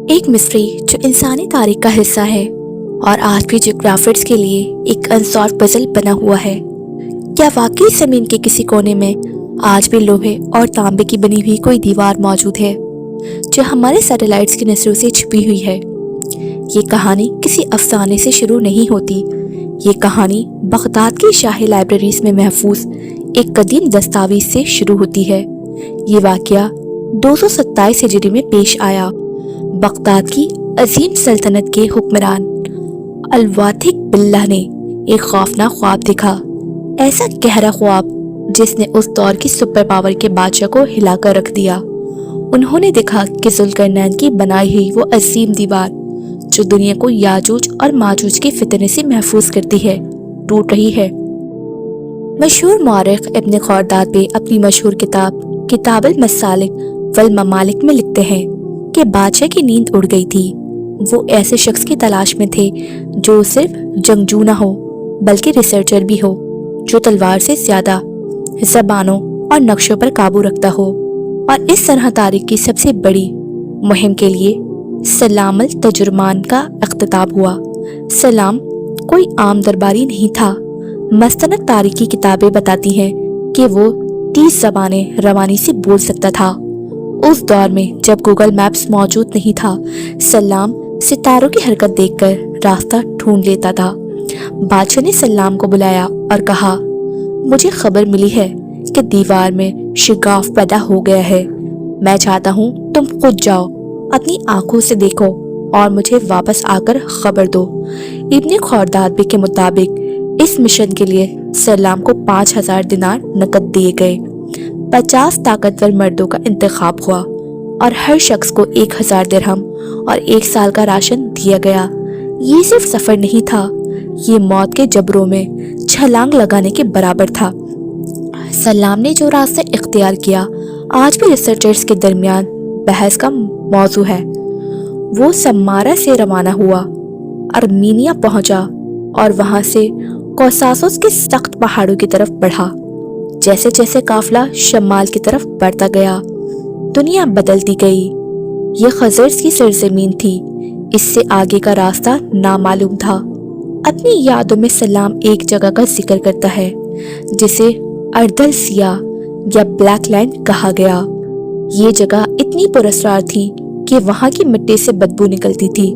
ایک مسٹری جو انسانی تاریخ کا حصہ ہے اور آج بھی جغرافرز کے لیے ایک انسالو پزل بنا ہوا ہے۔ کیا واقعی زمین کے کسی کونے میں آج بھی لوہے اور تانبے کی بنی ہوئی کوئی دیوار موجود ہے جو ہمارے سیٹلائٹس کی نظروں سے چھپی ہوئی ہے؟ یہ کہانی کسی افسانے سے شروع نہیں ہوتی۔ یہ کہانی بغداد کی شاہی لائبریریز میں محفوظ ایک قدیم دستاویز سے شروع ہوتی ہے۔ یہ واقعہ 227 ہجری میں پیش آیا۔ بغداد کی عظیم سلطنت کے حکمران الواتھق باللہ نے ایک خوفناک خواب دیکھا، ایسا گہرا خواب جس نے اس دور کی سپر پاور کے بادشاہ کو ہلا کر رکھ دیا۔ انہوں نے دیکھا کہ ذوالقرنین کی بنائی ہوئی وہ عظیم دیوار جو دنیا کو یاجوج اور ماجوج کے فتنے سے محفوظ کرتی ہے، ٹوٹ رہی ہے۔ مشہور مورخ ابن خرداد بھی اپنی مشہور کتاب المسالک والممالک میں لکھتے ہیں کہ بادشاہ کی نیند اڑ گئی تھی۔ وہ ایسے شخص کی تلاش میں تھے جو صرف جنگجو نہ ہو بلکہ ریسرچر بھی ہو، جو تلوار سے زیادہ زبانوں اور نقشوں پر قابو رکھتا ہو۔ اور اس طرح تاریخ کی سب سے بڑی مہم کے لیے سلام الترجمان کا اختتام ہوا۔ سلام کوئی عام درباری نہیں تھا۔ مستند تاریخی کتابیں بتاتی ہیں کہ وہ 30 زبانیں روانی سے بول سکتا تھا۔ اس دور میں جب گوگل میپس موجود نہیں تھا، سلام ستاروں کی حرکت دیکھ کر راستہ ڈھونڈ لیتا تھا۔ بادشاہ نے سلام کو بلایا اور کہا، مجھے خبر ملی ہے کہ دیوار میں شگاف پیدا ہو گیا ہے۔ میں چاہتا ہوں تم خود جاؤ، اپنی آنکھوں سے دیکھو اور مجھے واپس آ کر خبر دو۔ ابن خرداد کے مطابق اس مشن کے لیے سلام کو 5000 دینار نقد دیے گئے۔ 50 طاقتور مردوں کا انتخاب ہوا اور ہر شخص کو 1000 درہم اور 1 سال کا راشن دیا گیا۔ یہ صرف سفر نہیں تھا، یہ موت کے جبروں میں چھلانگ لگانے کے برابر تھا۔ سلام نے جو راستہ اختیار کیا آج بھی ریسرچرز کے درمیان بحث کا موضوع ہے۔ وہ سمارا سے روانہ ہوا، ارمینیا پہنچا اور وہاں سے کوساسوس کے سخت پہاڑوں کی طرف بڑھا۔ جیسے جیسے قافلہ شمال کی طرف بڑھتا گیا، دنیا بدلتی گئی۔ یہ خزرز کی سرزمین تھی، اس سے آگے کا راستہ نامعلوم تھا۔ اپنی یادوں میں سلام ایک جگہ کا ذکر کرتا ہے جسے اردل سیاہ یا بلیک لینڈ کہا گیا۔ یہ جگہ اتنی پراسرار تھی کہ وہاں کی مٹی سے بدبو نکلتی تھی۔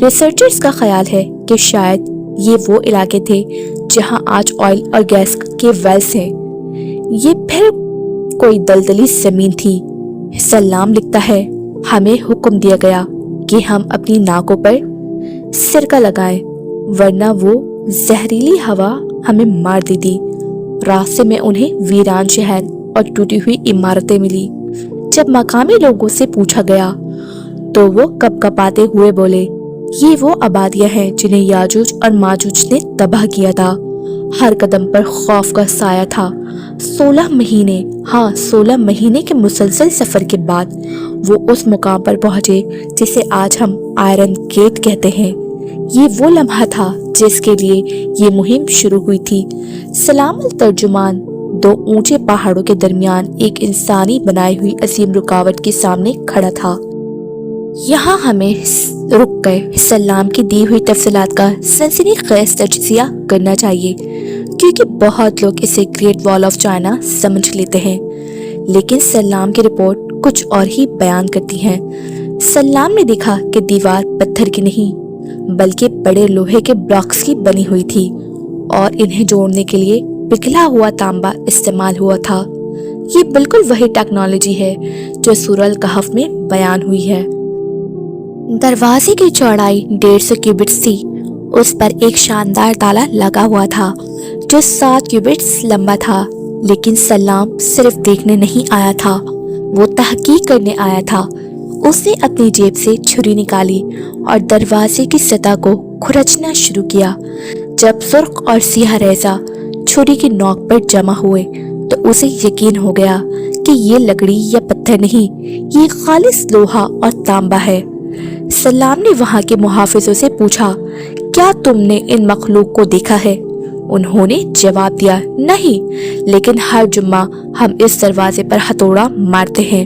ریسرچرز کا خیال ہے کہ شاید یہ وہ علاقے تھے جہاں آج آئل اور گیس کے ویلز ہیں۔ یہ پھر کوئی دلدلی زمین تھی۔ سلام لکھتا ہے، ہمیں حکم دیا گیا کہ ہم اپنی ناکوں پر سرکہ لگائیں ورنہ وہ زہریلی ہوا ہمیں مار دیتی۔ راستے میں انہیں ویران شہر اور ٹوٹی ہوئی عمارتیں ملی۔ جب مقامی لوگوں سے پوچھا گیا تو وہ کپ کپاتے ہوئے بولے، یہ وہ آبادیاں ہیں جنہیں یاجوج اور ماجوج نے تباہ کیا تھا۔ ہر قدم پر خوف کا سایہ تھا۔ 16 مہینے کے مسلسل سفر کے بعد وہ اس مقام پر پہنچے جسے آج ہم آئرن گیٹ کہتے ہیں۔ یہ وہ لمحہ تھا جس کے لیے یہ مہم شروع ہوئی تھی۔ سلام الترجمان 2 اونچے پہاڑوں کے درمیان ایک انسانی بنائی ہوئی عظیم رکاوٹ کے سامنے کھڑا تھا۔ یہاں ہمیں رک کر سلام کی دی ہوئی تفصیلات کا سنسنی خیز تجزیہ کرنا چاہیے، کیونکہ بہت لوگ اسے گریٹ وال آف چائنا سمجھ لیتے ہیں، لیکن سلام کی رپورٹ کچھ اور ہی بیان کرتی ہے۔ سلام نے دیکھا کہ دیوار پتھر کی نہیں بلکہ بڑے لوہے کے بلاکس کی بنی ہوئی تھی اور انہیں جوڑنے کے لیے پگھلا ہوا تانبا استعمال ہوا تھا۔ یہ بالکل وہی ٹیکنالوجی ہے جو سورہ الکہف میں بیان ہوئی ہے۔ دروازے کی چوڑائی 150 کیوبٹس تھی۔ اس پر ایک شاندار تالا لگا ہوا تھا جو 7 کیوبٹس لمبا تھا، لیکن سلام صرف دیکھنے نہیں آیا تھا، وہ تحقیق کرنے آیا تھا۔ اس نے اپنی جیب سے چھری نکالی اور دروازے کی سطح کو کھرچنا شروع کیا۔ جب سرخ اور سیاہ ریزہ چھری کی نوک پر جمع ہوئے تو اسے یقین ہو گیا کہ یہ لکڑی یا پتھر نہیں، یہ خالص لوہا اور تانبا ہے۔ سلام نے وہاں کے محافظوں سے پوچھا، کیا تم نے ان مخلوق کو دیکھا ہے؟ انہوں نے جواب دیا، نہیں، لیکن ہر جمعہ ہم اس دروازے پر ہتھوڑا مارتے ہیں